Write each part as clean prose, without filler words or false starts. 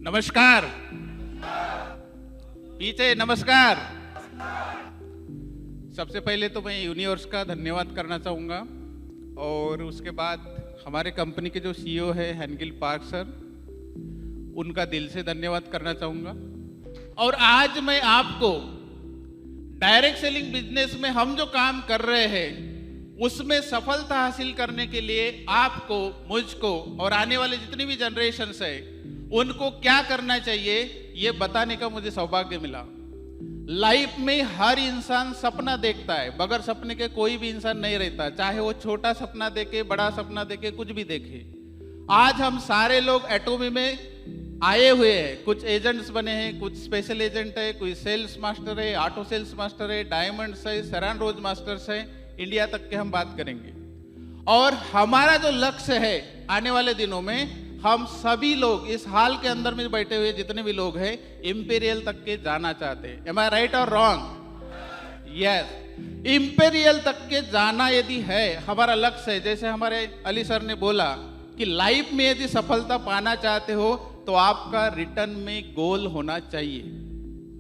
नमस्कार। पीछे नमस्कार। सबसे पहले तो मैं यूनिवर्स का धन्यवाद करना चाहूँगा और उसके बाद हमारे कंपनी के जो सीईओ है हेनगिल पार्क सर, उनका दिल से धन्यवाद करना चाहूँगा। और आज मैं आपको डायरेक्ट सेलिंग बिजनेस में हम जो काम कर रहे हैं उसमें सफलता हासिल करने के लिए आपको, मुझको और आने वाले जितनी भी जनरेशन्स है उनको क्या करना चाहिए ये बताने का मुझे सौभाग्य मिला। लाइफ में हर इंसान सपना देखता है, बगैर सपने के कोई भी इंसान नहीं रहता, चाहे वो छोटा सपना देखे, बड़ा सपना देखे, कुछ भी देखे। आज हम सारे लोग एटोमी में आए हुए हैं, कुछ एजेंट्स बने हैं, कुछ स्पेशल एजेंट है, कोई सेल्स मास्टर है, ऑटो सेल्स मास्टर है, डायमंड्स है, सरान रोज मास्टर्स है, इंडिया तक के हम बात करेंगे। और हमारा जो लक्ष्य है आने वाले दिनों में, हम सभी लोग इस हाल के अंदर में बैठे हुए जितने भी लोग हैं इंपीरियल तक के जाना चाहते हैं। एम आई राइट और रॉन्ग? यस, इंपीरियल तक के जाना यदि है हमारा लक्ष्य है, जैसे हमारे अली सर ने बोला कि लाइफ में यदि सफलता पाना चाहते हो तो आपका रिटर्न में गोल होना चाहिए।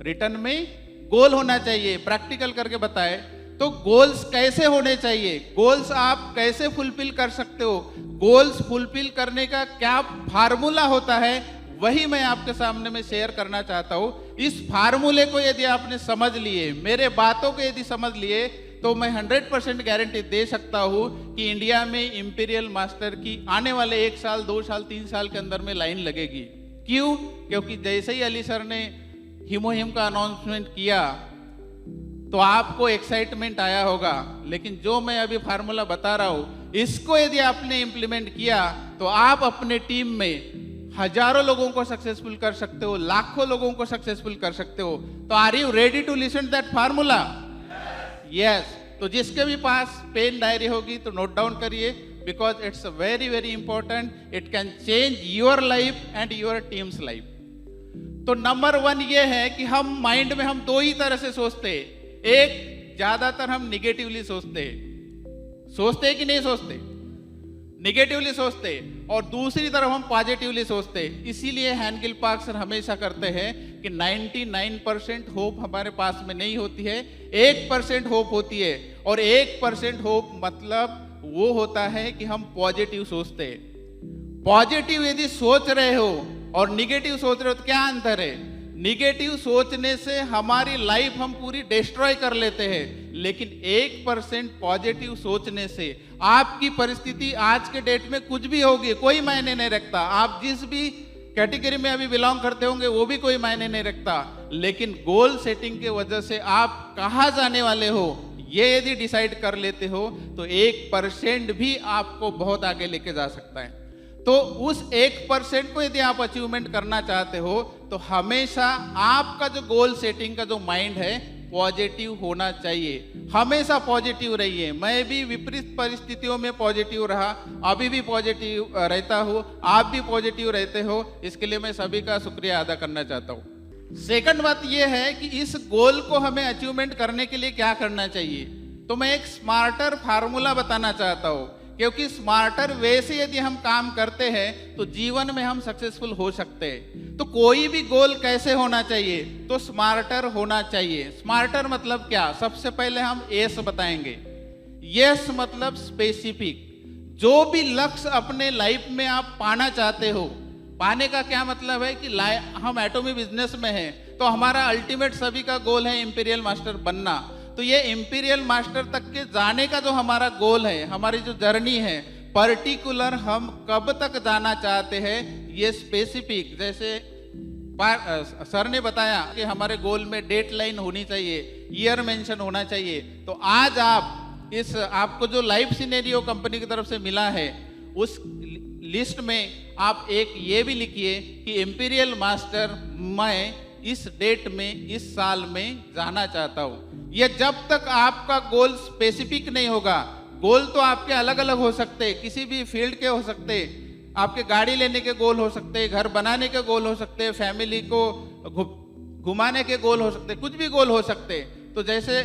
रिटर्न में गोल होना चाहिए। प्रैक्टिकल करके बताए तो गोल्स कैसे होने चाहिए, गोल्स आप कैसे फुलफिल कर सकते हो, गोल्स फुलफिल करने का क्या फार्मूला होता है, वही मैं आपके सामने में शेयर करना चाहता हूं। इस फार्मूले को यदि आपने समझ लिए, मेरे बातों को यदि समझ लिए, तो मैं 100% गारंटी दे सकता हूं कि इंडिया में इंपीरियल मास्टर की आने वाले 1 साल, 2 साल, 3 साल के अंदर में लाइन लगेगी। क्यों? क्योंकि जैसे ही अली सर ने हिमोहिम का अनाउंसमेंट किया तो आपको एक्साइटमेंट आया होगा, लेकिन जो मैं अभी फार्मूला बता रहा हूं इसको यदि आपने इंप्लीमेंट किया तो आप अपने टीम में हजारों लोगों को सक्सेसफुल कर सकते हो, लाखों लोगों को सक्सेसफुल कर सकते हो। तो are you ready to listen that formula? Yes. तो जिसके भी पास पेन डायरी होगी तो नोट डाउन करिए, because it's very very important. It can change your life and your team's life. तो नंबर 1 ये है कि हम माइंड में हम 2 ही तरह से सोचते हैं। एक, ज्यादातर हम निगेटिवली सोचते हैं कि नहीं सोचते? निगेटिवली सोचते। और दूसरी तरफ हम पॉजिटिवली सोचते। इसीलिए हेनगिल पार्क सर हमेशा करते हैं कि 99% होप हमारे पास में नहीं होती है, 1% होप होती है। और 1% होप मतलब वो होता है कि हम पॉजिटिव सोचते हैं। पॉजिटिव यदि सोच रहे हो और निगेटिव सोच रहे हो तो क्या अंतर है? निगेटिव सोचने से हमारी लाइफ हम पूरी डिस्ट्रॉय कर लेते हैं, लेकिन 1% पॉजिटिव सोचने से आपकी परिस्थिति आज के डेट में कुछ भी होगी, कोई मायने नहीं रखता। आप जिस भी कैटेगरी में अभी बिलोंग करते होंगे वो भी कोई मायने नहीं रखता, लेकिन गोल सेटिंग के वजह से आप कहाँ जाने वाले हो ये यदि डिसाइड कर लेते हो तो 1% भी आपको बहुत आगे लेके जा सकता है। तो उस 1% को यदि आप अचीवमेंट करना चाहते हो तो हमेशा आपका जो गोल सेटिंग का जो माइंड है पॉजिटिव होना चाहिए। हमेशा पॉजिटिव रहिए। मैं भी विपरीत परिस्थितियों में पॉजिटिव रहा, अभी भी पॉजिटिव रहता हूँ, आप भी पॉजिटिव रहते हो, इसके लिए मैं सभी का शुक्रिया अदा करना चाहता हूँ। सेकंड बात यह है कि इस गोल को हमें अचीवमेंट करने के लिए क्या करना चाहिए। तो मैं एक स्मार्टर फार्मूला बताना चाहता हूँ, क्योंकि स्मार्टर वे से यदि हम काम करते हैं तो जीवन में हम सक्सेसफुल हो सकते हैं। तो कोई भी गोल कैसे होना चाहिए? तो स्मार्टर होना चाहिए। स्मार्टर मतलब क्या? सबसे पहले हम एस बताएंगे। यस मतलब स्पेसिफिक। जो भी लक्ष्य अपने लाइफ में आप पाना चाहते हो, पाने का क्या मतलब है कि हम एटोमी बिजनेस में हैं तो हमारा अल्टीमेट सभी का गोल है इंपीरियल मास्टर बनना। तो ये इंपीरियल मास्टर तक के जाने का जो हमारा गोल है, हमारी जो जर्नी है, पर्टिकुलर हम कब तक जाना चाहते हैं ये स्पेसिफिक। जैसे सर ने बताया कि हमारे गोल में डेट लाइन होनी चाहिए, ईयर मेंशन होना चाहिए। तो आज आप आपको जो लाइफ सिनेरियो कंपनी की तरफ से मिला है उस लिस्ट में आप एक ये भी लिखिए कि इंपीरियल मास्टर मैं इस डेट में, इस साल में जाना चाहता हूं। ये जब तक आपका गोल स्पेसिफिक नहीं होगा, गोल तो आपके अलग अलग हो सकते हैं, किसी भी फील्ड के हो सकते हैं। आपके गाड़ी लेने के गोल हो सकते हैं, घर बनाने के गोल हो सकते हैं, फैमिली को घुमाने के गोल हो सकते हैं, कुछ भी गोल हो सकते हैं। तो जैसे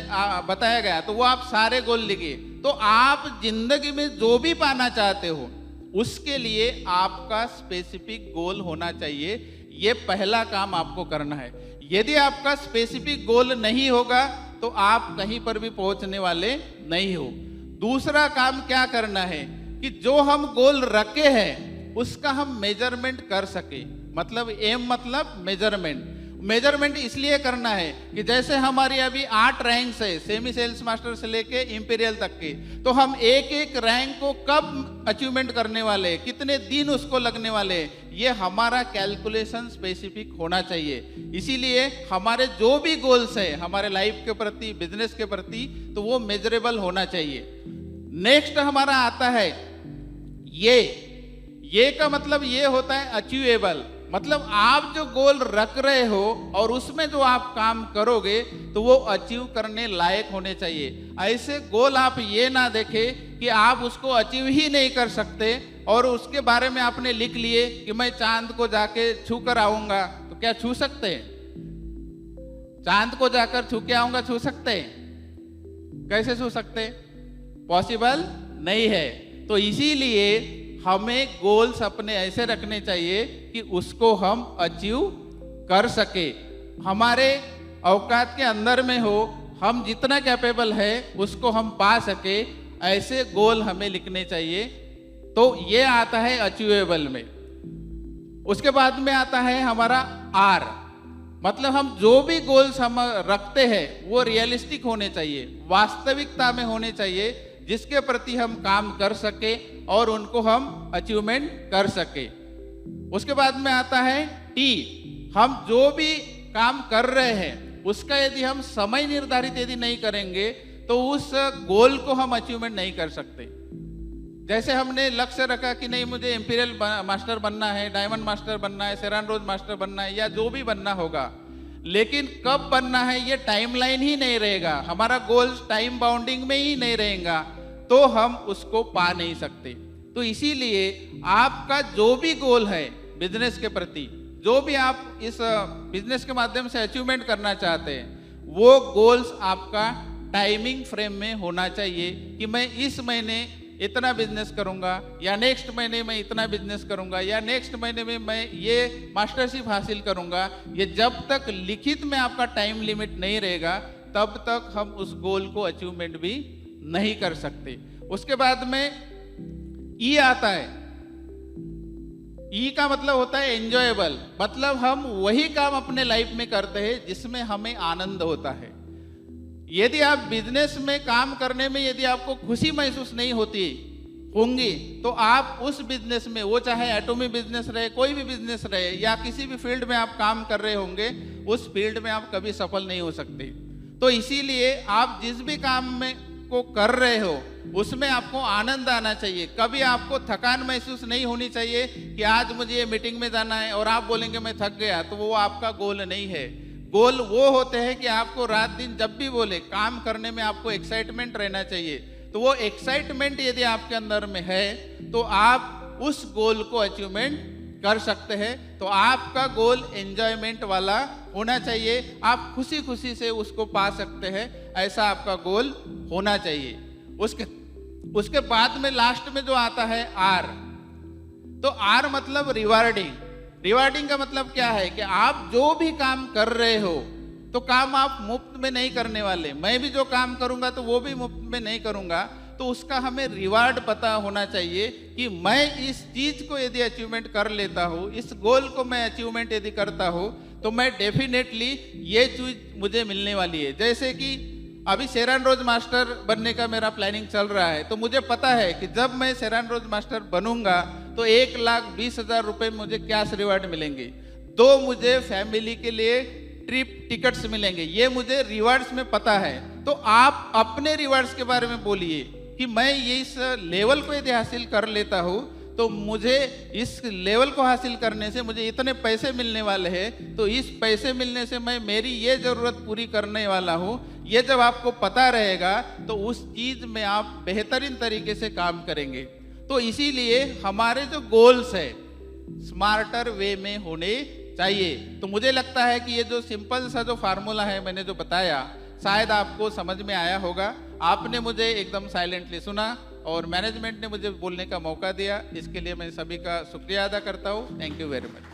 बताया गया, तो वो आप सारे गोल लिखिए। तो आप जिंदगी में जो भी पाना चाहते हो उसके लिए आपका स्पेसिफिक गोल होना चाहिए। ये पहला काम आपको करना है। यदि आपका स्पेसिफिक गोल नहीं होगा तो आप कहीं पर भी पहुंचने वाले नहीं हो। दूसरा काम क्या करना है कि जो हम गोल रखे हैं उसका हम मेजरमेंट कर सके। मतलब एम मतलब मेजरमेंट। मेजरमेंट इसलिए करना है कि जैसे हमारी अभी 8 रैंक्स है सेमी सेल्स मास्टर से लेके इंपीरियल तक के, तो हम एक एक रैंक को कब अचीवमेंट करने वाले हैं, कितने दिन उसको लगने वाले हैं, ये हमारा कैलकुलेशन स्पेसिफिक होना चाहिए। इसीलिए हमारे जो भी गोल्स है हमारे लाइफ के प्रति, बिजनेस के प्रति, तो वो मेजरेबल होना चाहिए। नेक्स्ट हमारा आता है ये का मतलब ये होता है अचीवेबल। मतलब आप जो गोल रख रहे हो और उसमें जो आप काम करोगे तो वो अचीव करने लायक होने चाहिए। ऐसे गोल आप ये ना देखें कि आप उसको अचीव ही नहीं कर सकते और उसके बारे में आपने लिख लिए कि मैं चांद को जाके छू कर आऊंगा। तो क्या छू सकते हैं? चांद को जाकर छू के आऊंगा, छू सकते हैं? कैसे छू सकते? पॉसिबल नहीं है। तो इसीलिए हमें गोल्स अपने ऐसे रखने चाहिए कि उसको हम अचीव कर सके, हमारे औकात के अंदर में हो, हम जितना कैपेबल है उसको हम पा सके, ऐसे गोल हमें लिखने चाहिए। तो ये आता है अचीवेबल में। उसके बाद में आता है हमारा आर, मतलब हम जो भी गोल्स हम रखते हैं वो रियलिस्टिक होने चाहिए, वास्तविकता में होने चाहिए, जिसके प्रति हम काम कर सके और उनको हम अचीवमेंट कर सके। उसके बाद में आता है टी, हम जो भी काम कर रहे हैं उसका यदि हम समय निर्धारित यदि नहीं करेंगे तो उस गोल को हम अचीवमेंट नहीं कर सकते। जैसे हमने लक्ष्य रखा कि नहीं मुझे इंपीरियल मास्टर बनना है, डायमंड मास्टर बनना है, सेरान रोज मास्टर बनना है, या जो भी बनना होगा, लेकिन कब बनना है ये टाइमलाइन ही नहीं रहेगा, हमारा गोल टाइम बाउंडिंग में ही नहीं रहेगा, तो हम उसको पा नहीं सकते। तो इसीलिए आपका जो भी गोल है बिजनेस के प्रति, जो भी आप इस बिजनेस के माध्यम से अचीवमेंट करना चाहते हैं, वो गोल्स आपका टाइमिंग फ्रेम में होना चाहिए कि मैं इस महीने इतना बिजनेस करूंगा, या नेक्स्ट महीने में इतना बिजनेस करूंगा, या नेक्स्ट महीने में मैं ये मास्टरशिप हासिल करूंगा। ये जब तक लिखित में आपका टाइम लिमिट नहीं रहेगा तब तक हम उस गोल को अचीवमेंट भी नहीं कर सकते। उसके बाद में ई आता है। ई का मतलब होता है एंजॉयबल, मतलब हम वही काम अपने लाइफ में करते हैं जिसमें हमें आनंद होता है। यदि आप बिजनेस में काम करने में यदि आपको खुशी महसूस नहीं होती होंगी तो आप उस बिजनेस में, वो चाहे एटॉमी बिजनेस रहे, कोई भी बिजनेस रहे, या किसी भी फील्ड में आप काम कर रहे होंगे, उस फील्ड में आप कभी सफल नहीं हो सकते। तो इसीलिए आप जिस भी काम में को कर रहे हो उसमें आपको आनंद आना चाहिए। कभी आपको थकान महसूस नहीं होनी चाहिए कि आज मुझे ये मीटिंग में जाना है और आप बोलेंगे मैं थक गया, तो वो आपका गोल नहीं है। गोल वो होते हैं कि आपको रात दिन जब भी बोले काम करने में आपको एक्साइटमेंट रहना चाहिए। तो वो एक्साइटमेंट यदि आपके अंदर में है तो आप उस गोल को अचीवमेंट कर सकते हैं। तो आपका गोल एंजॉयमेंट वाला होना चाहिए, आप खुशी खुशी से उसको पा सकते हैं, ऐसा आपका गोल होना चाहिए। उसके बाद में लास्ट में जो आता है आर, तो आर मतलब रिवार्डिंग। रिवार्डिंग का मतलब क्या है कि आप जो भी काम कर रहे हो तो काम आप मुफ्त में नहीं करने वाले। मैं भी जो काम करूंगा तो वो भी मुफ्त में नहीं करूंगा, तो उसका हमें रिवार्ड पता होना चाहिए कि मैं इस चीज को यदि अचीवमेंट कर लेता हूँ, इस गोल को मैं अचीवमेंट यदि करता हूँ तो मैं डेफिनेटली ये चीज मुझे मिलने वाली है। जैसे कि अभी सेरान रोज मास्टर बनने का मेरा प्लानिंग चल रहा है, तो मुझे पता है कि जब मैं सेरान रोज मास्टर बनूंगा तो 1,20,000 रुपए मुझे कैश रिवार्ड मिलेंगे, 2 मुझे फैमिली के लिए ट्रिप टिकट्स मिलेंगे, ये मुझे रिवार्ड्स में पता है। तो आप अपने रिवार्ड्स के बारे में बोलिए कि मैं ये इस लेवल को यदि हासिल कर लेता हूँ तो मुझे इस लेवल को हासिल करने से मुझे इतने पैसे मिलने वाले हैं, तो इस पैसे मिलने से मैं मेरी ये जरूरत पूरी करने वाला हूँ। ये जब आपको पता रहेगा तो उस चीज में आप बेहतरीन तरीके से काम करेंगे। तो इसीलिए हमारे जो गोल्स है स्मार्टर वे में होने चाहिए। तो मुझे लगता है कि ये जो सिंपल सा जो फार्मूला है मैंने जो बताया, शायद आपको समझ में आया होगा। आपने मुझे एकदम साइलेंटली सुना और मैनेजमेंट ने मुझे बोलने का मौका दिया, इसके लिए मैं सभी का शुक्रिया अदा करता हूँ। Thank you very much.